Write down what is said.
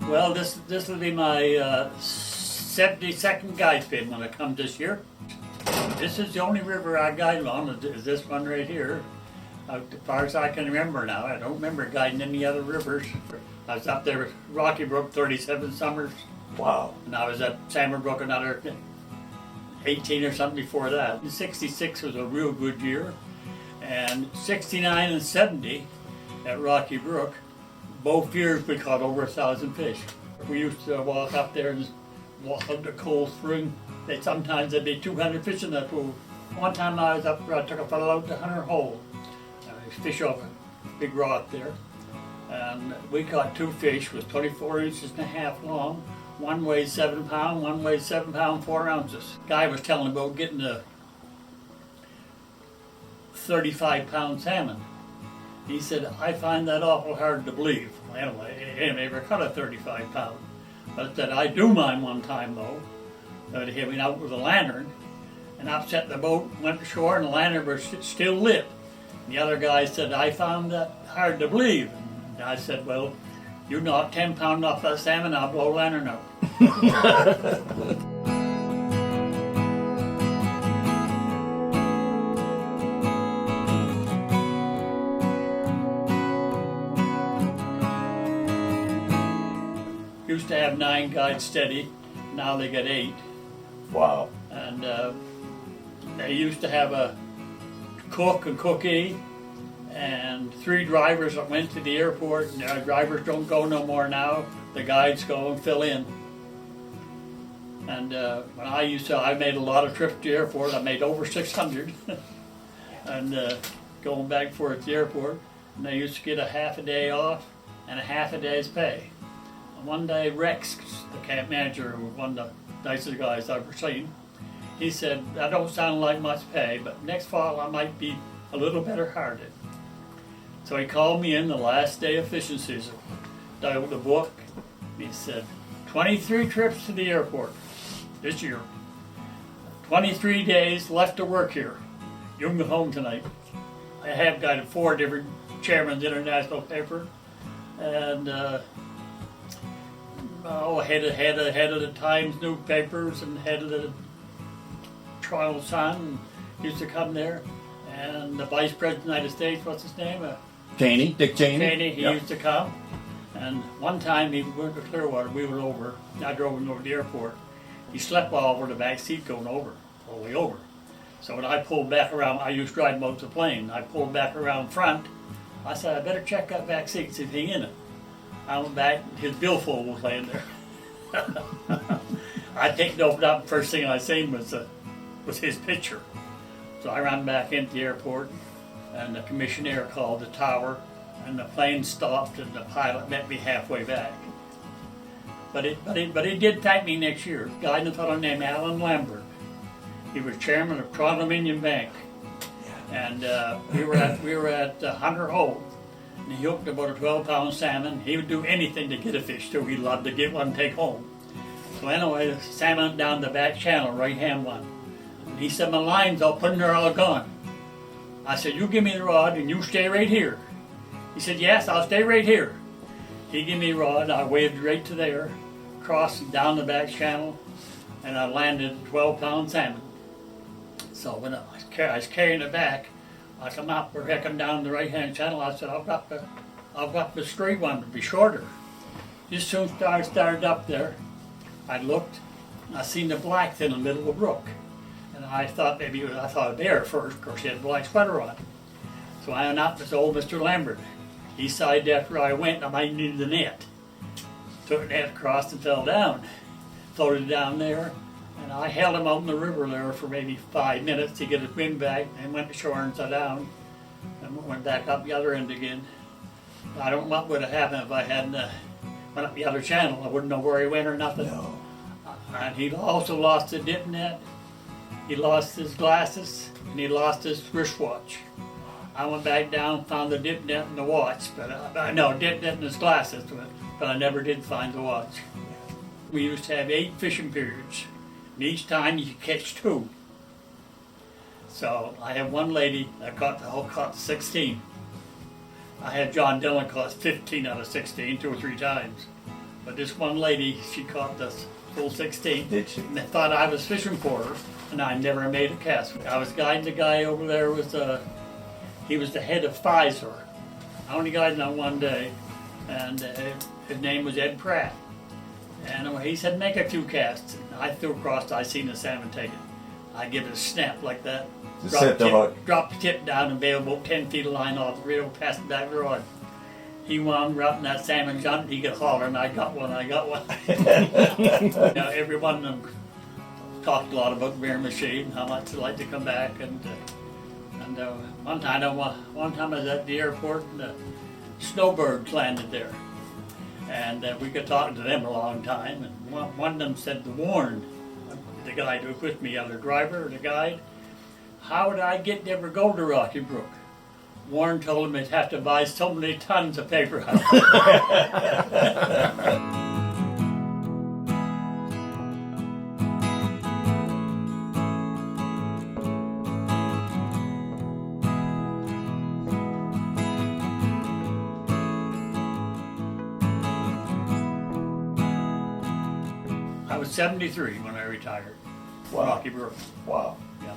Well, this will be my 72nd guide spin when I come this year. This is the only river I guide on, is this one right here. As far as I can remember now, I don't remember guiding any other rivers. I was up there with Rocky Brook 37 summers. Wow. And I was at Salmon Brook another 18 or something before that. 66 was a real good year. And 69 and 70 at Rocky Brook, both years we caught over 1,000 fish. We used to walk up there and walk up the cold spring. Sometimes there'd be 200 fish in that pool. One time I was up there, I took a fellow out to Hunter Hole. Fish off a big rock there. And we caught two fish, was 24 inches and a half long. One weighed 7 pounds, one weighed 7 pounds, 4 ounces. Guy was telling about getting a 35-pound salmon. He said, I find that awful hard to believe. Well, anyway, I never caught a 35 pound. But that I do mine one time though. That he went out with a lantern and upset the boat, went ashore, and the lantern was still lit. And the other guy said, I found that hard to believe. And I said, well, you knock 10 pounds off that salmon, I'll blow a lantern out. Used to have 9 guides steady, now they get 8. Wow. And they used to have a cook and cookie and 3 drivers that went to the airport. And the drivers don't go no more now, the guides go and fill in. And when I made a lot of trips to the airport. I made over 600 and going back forth to the airport. And I used to get a half a day off and a half a day's pay. And one day Rex, the camp manager, who was one of the nicest guys I've ever seen, he said, that don't sound like much pay, but next fall I might be a little better hearted. So he called me in the last day of fishing season, dialed the book, and he said, 23 trips to the airport this year. 23 days left to work here. You can go home tonight. I have guided 4 different chairmen's international paper, and head of the Times newspapers and head of the Toronto Sun used to come there, and the Vice President of the United States, what's his name? Dick Cheney. He used to come. And one time he went to Clearwater, we went over, I drove him over to the airport. He slept all over the back seat going over, all the way over. So when I pulled back around, I used to ride most of the plane, I pulled back around front, I said, I better check that back seat, see if anything in it. I went back, his billfold was laying there. I picked it open up, first thing I seen was his picture. So I ran back into the airport, and the commissioner called the tower, and the plane stopped, and the pilot met me halfway back. But he did thank me next year. A guy, a fellow named Alan Lambert. He was chairman of Toronto Dominion Bank, and we were at Hunter Hole. And he hooked about a 12-pound salmon. He would do anything to get a fish too. He loved to get one and take home. So anyway, the salmon down the back channel, right-hand one. And he said, my line's all put in there, all gone. I said, you give me the rod and you stay right here. He said, yes, I'll stay right here. He gave me a rod, I waved right to there, crossed down the back channel, and I landed a 12-pound salmon. So when I was carrying it back, I come up, we're hecking down the right-hand channel. I said, I've got the straight one to be shorter. Just soon as I started up there, I looked, I seen the black in the middle of the brook. And I thought maybe I thought a bear first, because he had a black sweater on. So I went up with old Mr. Lambert. He decided after I went, I might need the net. Took the net across and fell down. Floated down there. And I held him out in the river there for maybe 5 minutes to get his wind back, and went to shore and sat down, and went back up the other end again. I don't know what would have happened if I hadn't went up the other channel. I wouldn't know where he went or nothing. No. And he also lost the dip net, he lost his glasses, and he lost his wristwatch. I went back down, found the dip net and the watch, but dip net and his glasses, but I never did find the watch. We used to have 8 fishing periods. And each time you could catch 2. So I had one lady that caught 16. I had John Dillon caught 15 out of 16, 2 or 3 times. But this one lady, she caught this full 16. Did she? And they thought I was fishing for her, and I never made a cast. I was guiding the guy over there he was the head of Pfizer. I only guided him one day, and his name was Ed Pratt. And he said, make a few casts. And I threw across, I seen the salmon take it. I give it a snap like that. Just set the hook. Drop the tip down and bail about 10 feet of line off the reel, past the back rod. He wound up and that salmon jumped, he could holler, and I got one. Now, every one of them talked a lot about Miramichi and how much they like to come back. And one time I was at the airport and the snowbirds landed there. And we got talking to them a long time. And one of them said to Warren, the guy who was with me, either driver or the guide, how would I get to ever go to Rocky Brook? Warren told him he'd have to buy so many tons of paper out. I was 73 when I retired. Wow. Rocky Brook. Wow. Yeah.